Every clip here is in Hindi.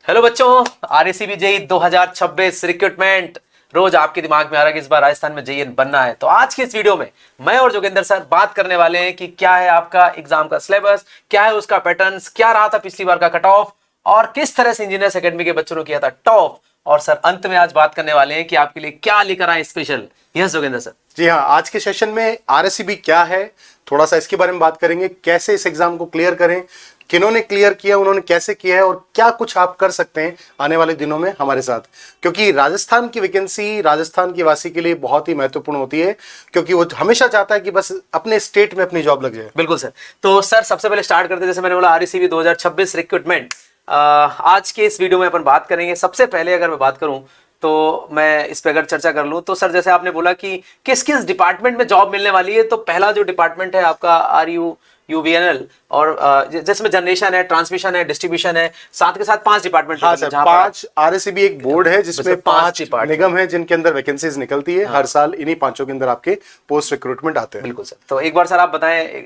हेलो बच्चों, आरएसीबी जेईई 2026 रिक्रूटमेंट रोज आपके दिमाग में आ रहा है कि इस बार राजस्थान में जेईई बनना है। तो आज की इस वीडियो में मैं और जोगिंदर सर बात करने वाले हैं कि क्या है आपका एग्जाम का सिलेबस, क्या है उसका पैटर्न्स, क्या रहा था पिछली बार का कट ऑफ और किस तरह से इंजीनियर्स एकेडमी के बच्चों ने किया था टॉप। और सर अंत में आज बात करने वाले हैं कि आपके लिए क्या लेकर आए स्पेशल। Yes Joginder sir. जी हाँ, आज के सेशन में आरएससीबी क्या है, थोड़ा सा इसके बारे में बात करेंगे। कैसे इस एग्जाम को क्लियर करें, किन्होंने क्लियर किया, उन्होंने कैसे किया है और क्या कुछ आप कर सकते हैं आने वाले दिनों में हमारे साथ। क्योंकि राजस्थान की वैकेंसी राजस्थान की वासी के लिए बहुत ही महत्वपूर्ण होती है, क्योंकि वो हमेशा चाहता है कि बस अपने स्टेट में अपनी जॉब लग जाए। बिल्कुल सर। तो सर सबसे पहले स्टार्ट करते हैं, जैसे मैंने बोला आरएसीबी 2026 रिक्रूटमेंट। आज के इस वीडियो में अपन बात करेंगे। सबसे पहले अगर मैं बात करूं तो मैं इस पे अगर चर्चा कर लूं तो सर जैसे आपने बोला कि किस किस डिपार्टमेंट में जॉब मिलने वाली है, तो पहला जो डिपार्टमेंट है आपका RUVNL और जिसमें जनरेशन है, ट्रांसमिशन है, डिस्ट्रीब्यूशन है, साथ के साथ 5 डिपार्टमेंट। हाँ सर, 5 आरएससीबी एक बोर्ड है जिसमें 5 निगम है जिनके अंदर वैकेंसीज निकलती है। हर साल इन्हीं 5 के अंदर आपके पोस्ट रिक्रूटमेंट आते हैं। बिल्कुल सर। तो एक बार सर आप बताएं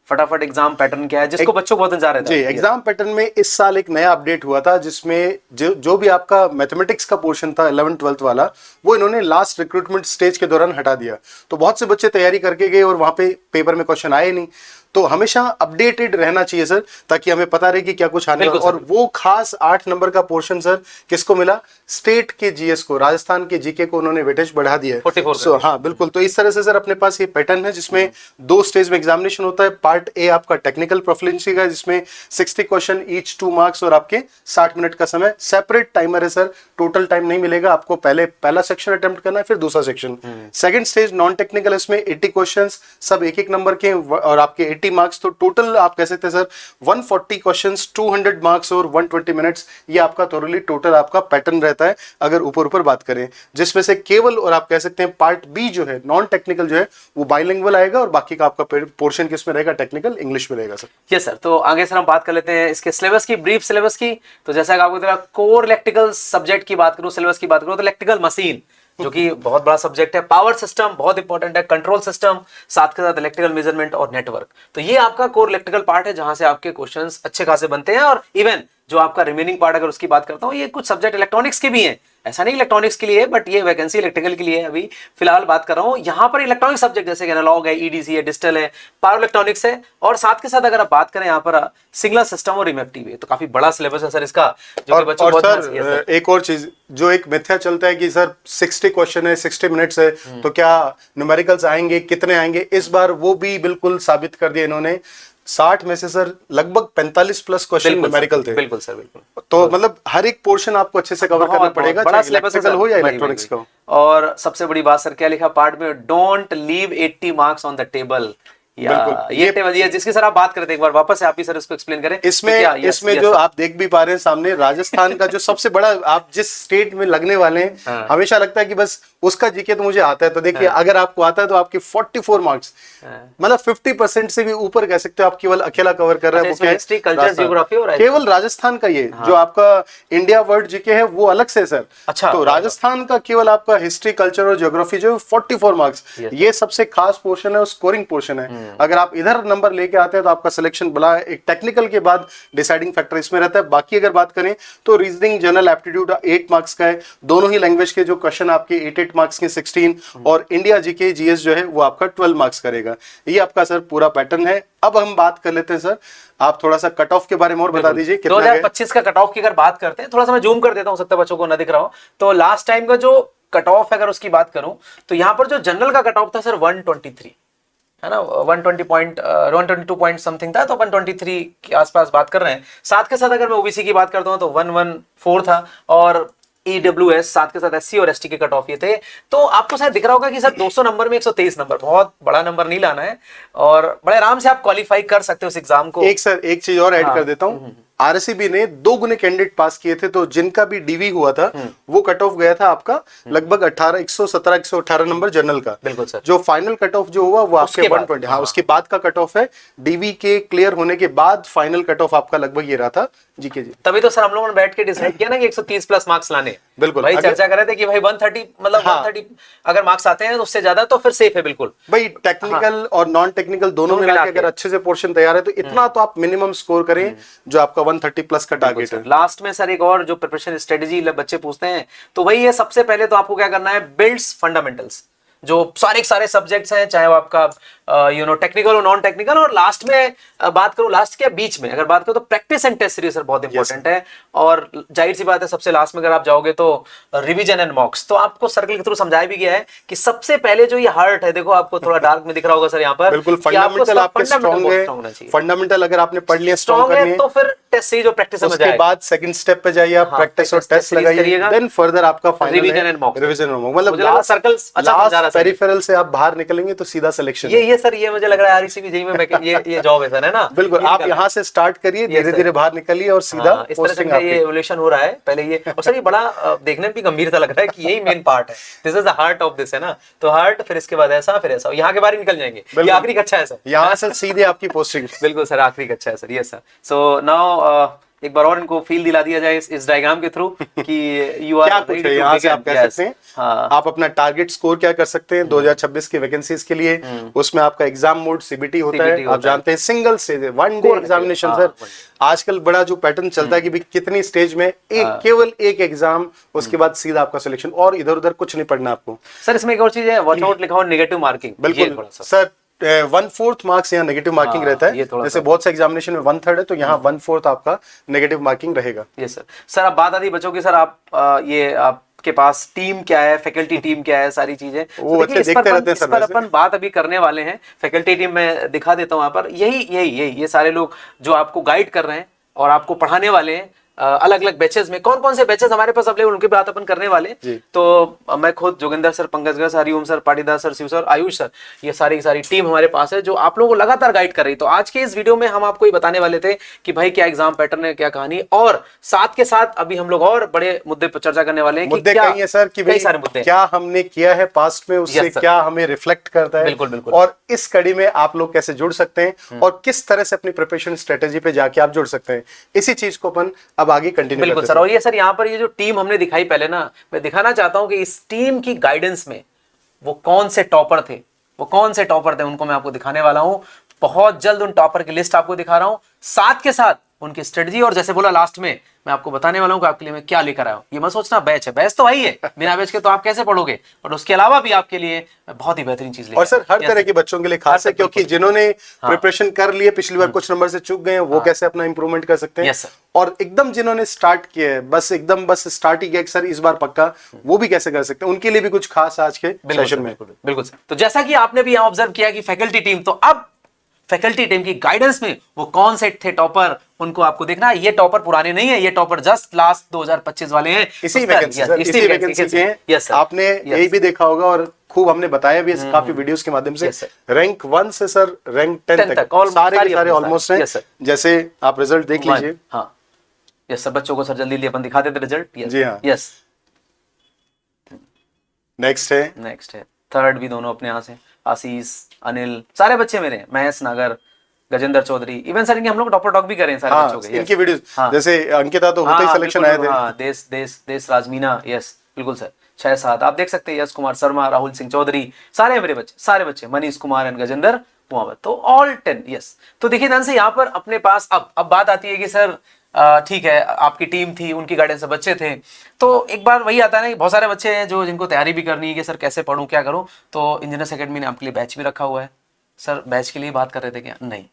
फटाफट एग्जाम पैटर्न क्या है जिसको बच्चों को बहुत इंतजार है। जी, एग्जाम पैटर्न में इस साल एक नया अपडेट हुआ था जिसमें जो भी आपका मैथमेटिक्स का पोर्शन था 11th 12th वाला, वो इन्होंने लास्ट रिक्रूटमेंट स्टेज के दौरान हटा दिया। तो बहुत से बच्चे तैयारी करके गए और वहां पे पेपर में क्वेश्चन आए नहीं। तो हमेशा अपडेटेड रहना चाहिए सर, ताकि हमें पता रहे कि क्या कुछ आने वाला। और वो खास 8 नंबर का पोर्शन सर किसको मिला? स्टेट के जीएस को, राजस्थान के जीके को उन्होंने वेटेज बढ़ा दिया है 44। हाँ बिल्कुल। तो इस तरह से सर अपने पास ये पैटर्न है जिसमें 2 स्टेज में एग्जामिनेशन होता है। पार्ट ए आपका टेक्निकल प्रोफिशिएंसी का, जिसमें 60 क्वेश्चन ईच 2 मार्क्स और आपके 60 मिनट का समय। सेपरेट टाइमर है सर, टोटल टाइम नहीं मिलेगा आपको। पहला सेक्शन अटेम्प्ट करना है, फिर दूसरा section. Second stage non technical, इसमें 80 क्वेश्चंस सब एक एक नंबर के और आपके 80 मार्क्स। तो टोटल आप कह सकते हैं सर 140 क्वेश्चंस, 200 मार्क्स और 120 मिनट्स। ये आपका थोरली टोटल आपका पैटर्न रहता है अगर ऊपर बात करें। जिसमें से केवल और आप कह सकते हैं पार्ट बी जो है नॉन टेक्निकल जो है वो बाइलिंगुअल आएगा और बाकी का आपका पोर्शन किसमें रहेगा? टेक्निकल इंग्लिश में रहेगा सर। Yes sir. तो आगे सर हम बात कर लेते हैं इसके सिलेबस की, ब्रीफ सिलेबस की। तो जैसा कि आपको पता कोर इलेक्ट्रिकल सब्जेक्ट की बात करूं, सिलेबस की बात करूं तो इलेक्ट्रिकल मशीन जो कि बहुत बड़ा सब्जेक्ट है, पावर सिस्टम बहुत इंपॉर्टेंट है, कंट्रोल सिस्टम, साथ के साथ इलेक्ट्रिकल मेजरमेंट और नेटवर्क। तो ये आपका कोर इलेक्ट्रिकल पार्ट है जहां से आपके क्वेश्चंस अच्छे खासे बनते हैं। और इवन जो आपका रिमेनिंग पार्ट अगर उसकी बात करता हूं, ये कुछ सब्जेक्ट इलेक्ट्रॉनिक्स के भी हैं, ऐसा नहीं इलेक्ट्रॉनिक्स के लिए है, बट ये वैकेंसी इलेक्ट्रिकल के लिए है। अभी फिलहाल बात कर रहा हूं यहाँ पर इलेक्ट्रॉनिक सब्जेक्ट जैसे एनालॉग है, EDC है, डिजिटल है, पावर इलेक्ट्रॉनिक्स है, और साथ के साथ अगर आप बात करें यहाँ पर सिग्नल सिस्टम और रिमेक्टिव है। तो काफी बड़ा सिलेबस है सर इसका, जो कि बच्चों और सर एक और चीज जो एक मिथ्या चलता है कि सर 60 क्वेश्चन है, 60 मिनट्स है, तो क्या न्यूमेरिकल्स आएंगे, कितने आएंगे? इस बार वो भी बिल्कुल साबित कर दिया इन्होंने। 60 में से सर लगभग 45 प्लस क्वेश्चन न्यूमेरिकल थे। बिल्कुल सर, बिल्कुल। तो मतलब हर एक पोर्शन आपको अच्छे से कवर करना पड़ेगा, बड़ा सिलेबस हो या इलेक्ट्रॉनिक्स का। और सबसे बड़ी बात सर क्या लिखा पार्ट में? Don't leave 80 marks on the table. ये टेबल ये जिसकी सर आप बात करते हैं, एक बार वापस से आप ही सर इसको एक्सप्लेन करें। इसमें जो आप देख भी पा रहे हैं सामने, राजस्थान का जो सबसे बड़ा, आप जिस स्टेट में लगने वाले हैं, हमेशा लगता है कि बस उसका जीके तो मुझे आता है। तो देखिए अगर आपको आता है तो आपके 44 मार्क्स, मतलब 50% से भी ऊपर कह सकते हो आप केवल अकेला कवर कर रहे हैं। वो हिस्ट्री, कल्चर, ज्योग्राफी और केवल राजस्थान का ये जो आपका इंडिया वर्ल्ड जीके है वो अलग से सर। अच्छा, तो राजस्थान का केवल आपका हिस्ट्री, कल्चर और ज्योग्राफी जो 44 मार्क्स, ये सबसे खास पोर्शन है और स्कोरिंग पोर्शन है। अगर आप इधर नंबर लेके आते हैं तो आपका सिलेक्शन बड़ा एक टेक्निकल के बाद डिसाइडिंग फैक्टर इसमें रहता है। बाकी अगर बात करें तो रीजनिंग, जनरल एप्टीट्यूड 8 मार्क्स का है। दोनों ही लैंग्वेज के जो क्वेश्चन आपके 8 मार्क्स के 16, और इंडिया जीके जीएस जो है वो आपका 12 मार्क्स करेगा। ये आपका सर पूरा पैटर्न है। अब हम बात कर लेते हैं सर, आप थोड़ा सा कट ऑफ के बारे में और बता दीजिए। 2025 का कट ऑफ की अगर बात करते हैं, थोड़ा सा मैं जूम कर देता हूं, सकता है बच्चों को ना दिख रहा हो। तो लास्ट टाइम का जो कट ऑफ है अगर उसकी बात करूं तो यहां पर जो जनरल का कट ऑफ था सर 123 है ना, 122 पॉइंट समथिंग था, तो 123 के आसपास बात कर रहे हैं। साथ के साथ अगर मैं ओबीसी की बात करता हूं तो 114 था, और EWS साथ के साथ SC और ST के कट ऑफ ये थे। तो आपको शायद दिख रहा होगा कि सर 200 नंबर में 123 नंबर, बहुत बड़ा नंबर नहीं लाना है और बड़े आराम से आप क्वालिफाई कर सकते हो इस एग्जाम को। एक चीज और ऐड कर देता हूं, आरएससीबी ने 2 गुने कैंडिडेट पास किए थे, तो जिनका भी डीवी हुआ था वो कट ऑफ गया था आपका लगभग 117 118 नंबर जनरल का। बिल्कुल सर। जो फाइनल कट ऑफ जो हुआ वो आपके 120, हाँ उसके बाद का कट ऑफ है। डीवी के क्लियर होने के बाद फाइनल कट ऑफ आपका लगभग ये रहा था जीके जी। तभी तो सर हम लोगों ने बैठ के डिसाइड किया ना कि 130 प्लस मार्क्स लाने। बिल्कुल भाई चर्चा कर रहे थे कि भाई 130 मतलब 130 अगर मार्क्स आते हैं तो उससे ज्यादा तो फिर सेफ है। बिल्कुल भाई, टेक्निकल और नॉन टेक्निकल दोनों मिला के अगर अच्छे से पोर्शन तैयार है तो इतना तो आप मिनिमम स्कोर करें जो आपका 130 प्लस का टारगेट है। लास्ट में सर एक और जो प्रिपरेशन स्ट्रेटेजी बच्चे पूछते हैं तो वही है, सबसे पहले तो आपको क्या करना है, बिल्ड्स फंडामेंटल्स, जो सारे सब्जेक्ट्स हैं, चाहे वो आपका टेक्निकल और नॉन टेक्निकल, और लास्ट में बात करूं, लास्ट के बीच में अगर बात करूं तो practice and test series sir बहुत इंपॉर्टेंट है। और जाहिर सी बात है सबसे लास्ट में अगर आप जाओगे तो रिवीजन एंड मॉक्स। तो आपको सर्कल के थ्रू समझाया भी गया है कि सबसे पहले जो ये हार्ट है, देखो आपको थोड़ा डार्क में दिख रहा होगा सर यहाँ पर, बिल्कुल फंडामेंटल आपके स्ट्रांग है, फंडामेंटल अगर आपने पढ़ लिया स्ट्रांग है तो फिर टेस्ट सीरीज और प्रैक्टिस समझ उसके बाद सेकंड स्टेप पे जाइए आप, प्रैक्टिस और टेस्ट लगाइए, देन फर्दर आपका फाइनल रिवीजन एंड मॉक, मतलब सर्कल्स अच्छा पेरिफेरल से आप बाहर निकलेंगे तो सीधा सिलेक्शन। ये सर ये मुझे लग रहा है आरसीबी जेईई में ये जॉब है सर, है ना? बिल्कुल, आप यहाँ से स्टार्ट करिए, धीरे धीरे बाहर निकलिए और सीधा इस तरह से ये एवोल्यूशन हो रहा है पहले ये। और सर ये बड़ा देखने में भी गंभीरता लग रहा है कि यही मेन पार्ट है, this is the heart of this, है ना? तो हार्ट, फिर इसके बाद ऐसा, फिर ऐसा, यहाँ के बारे निकल जाएंगे, ये आखिरी कक्षा है सर, यहाँ से सीधे आपकी पोस्टिंग। बिल्कुल सर, आखिरी कक्षा है सर, ये सर। सो नाउ एक बार और इनको फील दिला दिया जाए इस डायग्राम के थ्रू कि यू आर क्या कुछ है यहाँ से आप कह सकते हैं। आप अपना टारगेट स्कोर क्या कर सकते हैं 2026 की वैकेंसीज के लिए। उसमें आपका एग्जाम मोड सीबीटी होता है, आप जानते हैं single stage, one day examination sir. आजकल बड़ा जो पैटर्न चलता है कि भाई कितनी स्टेज में केवल एक एग्जाम, उसके बाद सीधा आपका सिलेक्शन, और इधर उधर कुछ नहीं पढ़ना आपको। सर इसमें एक और चीज है, वॉच आउट लिखा हो नेगेटिव मार्किंग। बिल्कुल सर, 1/4 मार्क्स यहाँ नेगेटिव मार्किंग रहता है, जैसे बहुत से एग्जामिनेशन में 1/3 है, तो यहाँ 1/4 आपका नेगेटिव मार्किंग रहेगा। ये सर अब बात आती है बच्चों की, सर आप ये आपके पास टीम क्या है, फैकल्टी टीम क्या है, सारी चीजें वो बच्चे देखते रहते हैं सर। इस पर अपन बात अभी करने वाले हैं। फैकल्टी टीम में दिखा देता हूँ यहाँ पर, यही ये सारे लोग जो आपको गाइड कर रहे हैं और आपको पढ़ाने वाले हैं अलग अलग बैचेस में। कौन कौन से बैचेस हमारे पास अवेलेबल, उनकी बात अपन करने वाले। तो मैं खुद Joginder sir, Pankaj sir, Hariom sir, Patidar sir, Shiv sir, Ayush sir, ये सारी की सारी टीम हमारे पास है जो आप लोगों को लगातार गाइड कर रही है। तो आज के इस वीडियो में हम आपको ये बताने वाले थे कि भाई क्या एग्जाम पैटर्न है, क्या कहानी, और साथ के साथ अभी हम लोग और बड़े मुद्दे पर चर्चा करने वाले हैं कि क्या है सर, कि कई सारे मुद्दे क्या हमने किया है पास्ट में, उससे क्या हमें रिफ्लेक्ट करता है। बिल्कुल बिल्कुल। और इस कड़ी में आप लोग कैसे जुड़ सकते हैं और किस तरह से अपनी प्रिपरेशन स्ट्रेटेजी पे जाके आप जुड़ सकते हैं, इसी चीज को अपन अब आगे कंटिन्यू करते हैं सर। और ये सर यहाँ पर ये जो टीम हमने दिखाई पहले ना, मैं दिखाना चाहता हूं कि इस टीम की गाइडेंस में वो कौन से टॉपर थे, उनको मैं आपको दिखाने वाला हूं। बहुत जल्द उन टॉपर की लिस्ट आपको दिखा रहा हूं, साथ के साथ उनकी स्ट्रेटजी, और जैसे बोला लास्ट में मैं आपको बताने वाला हूं कि आपके लिए मैं क्या लेकर आया हूं। ये मत सोचना बैच है, बैच तो वही है, बिना बैच के तो आप कैसे पढ़ोगे, और उसके अलावा भी आपके लिए बहुत ही बेहतरीन चीज लेकर। और सर हर तरह के बच्चों के लिए खास है, क्योंकि जिन्होंने प्रिपरेशन कर लिए, पिछली बार कुछ नंबर से चूक गए, वो कैसे अपना इंप्रूवमेंट कर सकते हैं, और एकदम जिन्होंने स्टार्ट किया है, बस स्टार्ट ही किया सर इस बार पक्का, वो भी कैसे कर सकते हैं, उनके लिए भी कुछ खास आज के सेशन में। बिल्कुल सर। तो जैसा कि आपने भी ऑब्जर्व किया कि फैकल्टी टीम, तो अब फैकल्टी टीम की गाइडेंस में वो कौन से थे टॉपर, उनको आपको देखना है। ये टॉपर पुराने नहीं है, ये टॉपर जस्ट लास्ट 2025 वाले हैं। इसी वैकेंसी के हैं। यस सर, आपने यही भी देखा होगा और खूब हमने बताया भी काफी वीडियोस के माध्यम से। रैंक 1 से सर रैंक 10 तक सारे ऑलमोस्ट हैं। जैसे आप रिजल्ट देख लीजिए। हाँ यस सर, बच्चों को सर जल्दी अपन दिखा देते रिजल्ट। जी हाँ, यस। नेक्स्ट है थर्ड भी दोनों अपने यहाँ से, आशीष, अनिल, सारे बच्चे मेरे हैं, महेश नागर, गजेंद्र चौधरी, इवन सर इनके हम लोग टॉपर टॉक भी करें सारे बच्चों के। इनकी वीडियोस जैसे अंकिता तो होते ही सिलेक्शन आए थे। हाँ, देश राजमीना, यस बिल्कुल सर, 6-7 आप देख सकते हैं। यश कुमार शर्मा, राहुल सिंह चौधरी, सारे मेरे बच्चे, सारे बच्चे, मनीष कुमार एंड गजेंद्र कुमावत, तो ऑल 10। यस। तो देखिए ध्यान से यहाँ पर अपने पास अब बात आती है कि सर ठीक है, आपकी टीम थी, उनकी गाइडेंस से बच्चे थे, तो एक बार वही आता है ना कि बहुत सारे बच्चे हैं जो जिनको तैयारी भी करनी है कि सर कैसे पढूं, क्या करूं। तो इंजीनियर्स एकेडमी ने आपके लिए बैच भी रखा हुआ है। सर बैच के लिए बात कर रहे थे क्या? नहीं,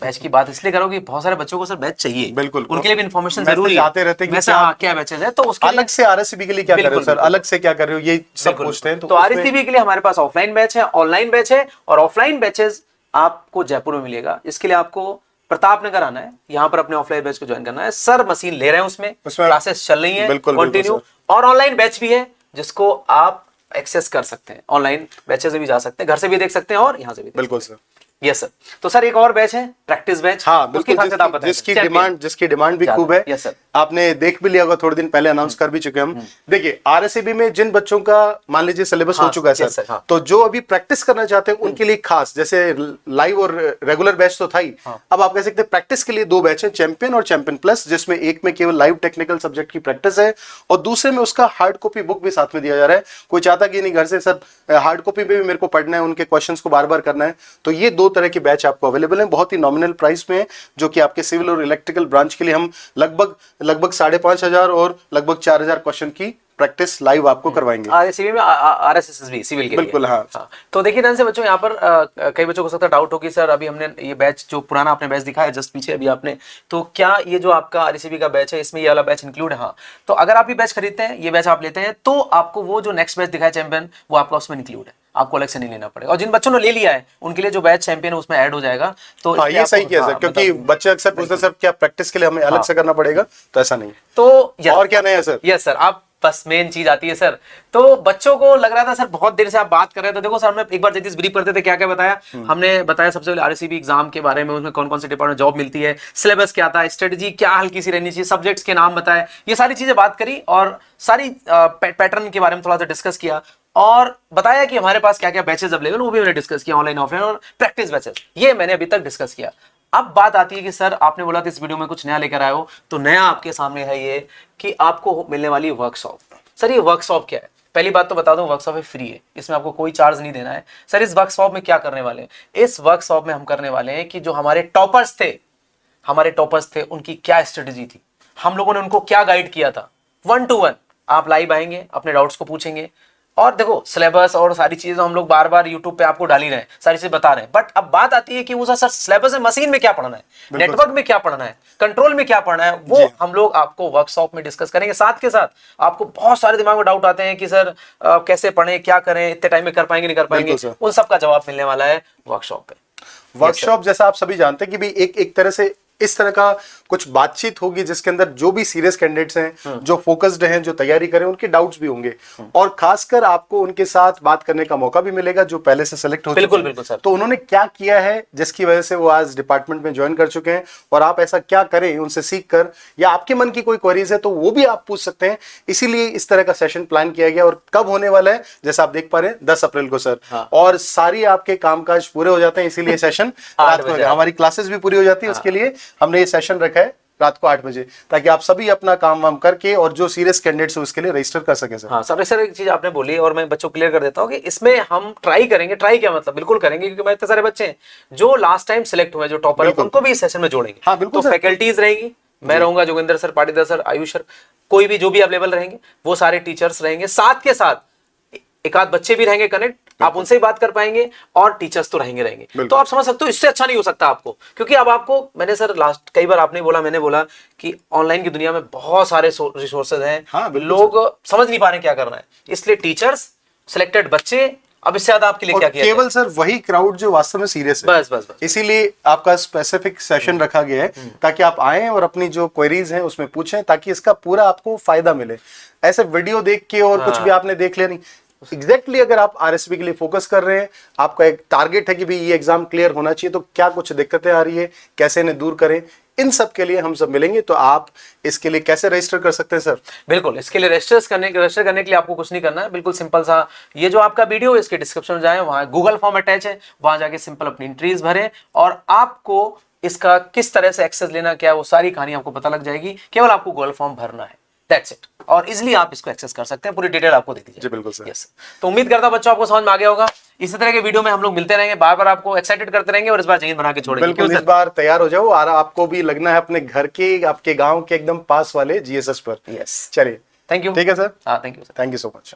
बैच की बात इसलिए करो कि बहुत सारे बच्चों को सर बैच चाहिए, बिल्कुल, उनके लिए भी इन्फॉर्मेशन जरूरी है। आते रहते हैं क्या बैचेस है, तो उसके अलग से आरएससीबी के लिए क्या कर रहे हो सर, अलग से क्या कर रहे हो, ये सब पूछते हैं। तो आरएससीबी के लिए हमारे पास ऑफलाइन बैच है, ऑनलाइन बैच है, और ऑफलाइन बैचेस आपको जयपुर में मिलेगा। इसके लिए आपको प्रतापनगर आना है, यहाँ पर अपने ऑफलाइन बैच को ज्वाइन करना है। सर मशीन ले रहे हैं, उसमें क्लासेस चल रही हैं कंटिन्यू, और ऑनलाइन बैच भी है जिसको आप एक्सेस कर सकते हैं। ऑनलाइन बैचेस में भी जा सकते हैं, घर से भी देख सकते हैं और यहाँ से भी। बिल्कुल सर। Yes sir. तो सर एक और बैच है प्रैक्टिस बैच। हाँ बिल्कुल, जिसकी डिमांड भी खूब है। Yes sir. आपने देख भी लिया होगा, थोड़े दिन पहले अनाउंस कर भी चुके हम। देखिए आरएससीबी में जिन बच्चों का मान लीजिए सिलेबस हो चुका है सर, तो जो अभी प्रैक्टिस करना चाहते हैं उनके लिए खास, जैसे लाइव और रेगुलर बैच तो था ही, अब आप कह सकते हैं प्रैक्टिस के लिए 2 बैच है, चैंपियन और चैंपियन प्लस, जिसमें एक में केवल लाइव टेक्निकल सब्जेक्ट की प्रैक्टिस है और दूसरे में उसका हार्ड कॉपी बुक भी साथ में दिया जा रहा है। कोई चाहता कि नहीं घर से सर हार्ड कॉपी पे भी मेरे को पढ़ना है, उनके क्वेश्चंस को बार बार करना है, तो ये 2 दो तरह के बैच आपको अवेलेबल हैं, बहुत ही नॉमिनल प्राइस में है, जो कि आपके सिविल और इलेक्ट्रिकल ब्रांच के लिए हम लगभग 5,500 और लगभग 4,000 क्वेश्चन की प्रैक्टिस लाइव आपको करवाएंगे। आरएससीबी में आरएसएस भी सिविल के बिल्कुल, लिए। हाँ। तो देखिए ध्यान से बच्चों, यहाँ पर कई बच्चों को सकता डाउट हो कि सर अभी हमने ये बैच जो पुराना आपने बैच दिखाया जस्ट पीछे अभी आपने, तो क्या ये जो आपका आरएससीबी का बैच है इसमें ये वाला बैच इंक्लूड है? हाँ, तो अगर आप ये बैच खरीदते हैं, ये बैच आप लेते हैं, तो आपको वो जो नेक्स्ट बैच दिखाया चैंपियन, वो आपका उसमें इंक्लूड है, आपको अलग से नहीं लेना पड़ेगा। और जिन बच्चों ने ले लिया है उनके लिए जो बैच चैंपियन है उसमें ऐड हो जाएगा। तो हाँ, ये सही किया सर, क्योंकि बच्चे अक्सर पूछते हैं सर क्या प्रैक्टिस के लिए हमें अलग से करना पड़ेगा, तो ऐसा नहीं। तो और क्या नया है सर? यस सर, आप बस मेन चीज आती है सर। तो बच्चों को लग रहा था सर बहुत देर से आप बात कर रहे थे, देखो सर हमने एक बार जैसे ब्रीफ करते थे क्या क्या बताया, हमने बताया सबसे पहले आरएससीबी एग्जाम के बारे में, उसमें कौन कौन से डिपार्टमेंट जॉब मिलती है, सिलेबस क्या था, स्ट्रेटजी क्या हल्की सी रहनी चाहिए, सब्जेक्ट्स के नाम बताए, ये सारी चीजें बात करी और सारी पैटर्न के बारे में थोड़ा सा डिस्कस किया और बताया कि हमारे पास क्या क्या बैचेस अवेलेबल, वो भी मैंने डिस्कस किया, ऑनलाइन ऑफलाइन और प्रैक्टिस बैचेस, ये मैंने अभी तक डिस्कस किया। अब बात आती है कि सर आपने बोला था इस वीडियो में कुछ नया लेकर आए हो, तो नया आपके सामने है ये कि आपको मिलने वाली वर्कशॉप। सर ये वर्कशॉप क्या है? पहली बात तो बता दूं, वर्कशॉप है फ्री है, इसमें आपको कोई चार्ज नहीं देना है। सर इस वर्कशॉप में क्या करने वाले हैं? इस वर्कशॉप में हम करने वाले हैं कि जो हमारे टॉपर्स थे उनकी क्या स्ट्रेटेजी थी, हम लोगों ने उनको क्या गाइड किया था, 1 to 1 आप लाइव आएंगे, अपने डाउट्स को पूछेंगे। और देखो सिलेबस और सारी चीजें हम लोग बार बार यूट्यूब पे आपको डाल ही रहे हैं, सारी चीजें बता रहे हैं, बट अब बात आती है कि वो सर सिलेबस है, मशीन में क्या पढ़ना है, नेटवर्क में क्या पढ़ना है, कंट्रोल में क्या पढ़ना है, वो हम लोग आपको वर्कशॉप में डिस्कस करेंगे। साथ के साथ आपको बहुत सारे दिमाग में डाउट आते हैं कि सर कैसे पढ़ें, क्या करें, इतने टाइम में कर पाएंगे नहीं कर पाएंगे, उन सब का जवाब मिलने वाला है वर्कशॉप पे। वर्कशॉप जैसा आप सभी जानते हैं कि भी एक तरह से इस तरह का कुछ बातचीत होगी जिसके अंदर जो भी सीरियस कैंडिडेट्स हैं, जो फोकस्ड हैं, जो तैयारी करें, उनके डाउट्स भी होंगे और खासकर आपको उनके साथ बात करने का मौका भी मिलेगा जो पहले से सेलेक्ट हो चुके हैं। बिल्कुल सर। तो उन्होंने क्या किया है जिसकी वजह से वो आज डिपार्टमेंट में ज्वाइन कर चुके हैं, और आप ऐसा क्या करें उनसे सीख कर, या आपके मन की कोई क्वेरीज है तो वो भी आप पूछ सकते हैं। इसीलिए इस तरह का सेशन प्लान किया गया। और कब होने वाला है, जैसा आप देख पा रहे हैं 10 अप्रैल को सर। और सारी आपके कामकाज पूरे हो जाते हैं, इसीलिए सेशन रात को, हमारी क्लासेस भी पूरी हो जाती है, उसके लिए हमने ये सेशन रखा है रात को 8 बजे, ताकि आप सभी अपना काम वाम करके और जो सीरियस कैंडिडेट्स है उसके लिए रजिस्टर कर सकें सर। हाँ सर एक चीज आपने बोली और मैं बच्चों को क्लियर कर देता हूँ कि इसमें हम ट्राई करेंगे, ट्राई क्या मतलब बिल्कुल करेंगे, क्योंकि हमारे इतने सारे बच्चे हैं जो लास्ट टाइम सिलेक्ट हुए, जो टॉपर है, उनको भी इस सेशन में जोड़ेंगे। हाँ बिल्कुल। तो फैकल्टीज रहेंगी, मैं रहूंगा, Joginder sir, Patidar sir, Ayush sir, कोई भी जो भी अवेलेबल रहेंगे, वो सारे टीचर्स रहेंगे, साथ के साथ एक आध बच्चे भी रहेंगे कनेक्ट, आप उनसे ही बात कर पाएंगे और टीचर्स तो रहेंगे। तो आप समझ सकते हो इससे अच्छा नहीं हो सकता आपको, क्योंकि अब आपको, मैंने सर लास्ट कई बार आपने बोला, मैंने बोला कि ऑनलाइन की दुनिया में बहुत सारे रिसोर्सेज हैं। हाँ, लोग समझ नहीं पा रहे क्या करना है, इसलिए टीचर्स, सिलेक्टेड बच्चे, अब इससे ज्यादा आपके लिए क्या किया केवल सर वही क्राउड जो वास्तव में सीरियस है, बस। इसीलिए आपका स्पेसिफिक सेशन रखा गया है, ताकि आप आए और अपनी जो क्वेरीज हैं उसमें पूछें, ताकि इसका पूरा आपको फायदा मिले। ऐसे वीडियो देख के और कुछ भी आपने देख लिया नहीं। एग्जैक्टली अगर आप आरएसबी के लिए फोकस कर रहे हैं, आपका एक टारगेट है कि भाई ये एग्जाम क्लियर होना चाहिए, तो क्या कुछ दिक्कतें आ रही है, कैसे इन्हें दूर करें, इन सब के लिए हम सब मिलेंगे। तो आप इसके लिए कैसे रजिस्टर कर सकते हैं सर? बिल्कुल, इसके लिए रजिस्टर करने के लिए आपको कुछ नहीं करना है, बिल्कुल सिंपल सा, ये जो आपका वीडियो है इसके डिस्क्रिप्शन में जाएं, वहां गूगल फॉर्म अटैच है, वहां जाके सिंपल अपनी एंट्रीज भरें और आपको इसका किस तरह से एक्सेस लेना, क्या वो सारी कहानी आपको पता लग जाएगी। केवल आपको गूगल फॉर्म भरना है, दैट्स इट, और इजिली आप इसको एक्सेस कर सकते हैं, पूरी डिटेल आपको दे दीजिए। जी बिल्कुल सर। यस, तो उम्मीद करता हूं बच्चों आपको समझ में आ गया होगा। इसी तरह के वीडियो में हम लोग मिलते रहेंगे, बार बार आपको एक्साइटेड करते रहेंगे और इस बार जमीन बना के छोड़ेंगे। बिल्कुल, इस बार तैयार हो जाओ और आपको भी लगना है अपने घर के, आपके गांव के एकदम पास वाले जीएसएस पर। यस, चलिए, थैंक यू। ठीक है सर। हाँ, thank you sir. Thank you so much.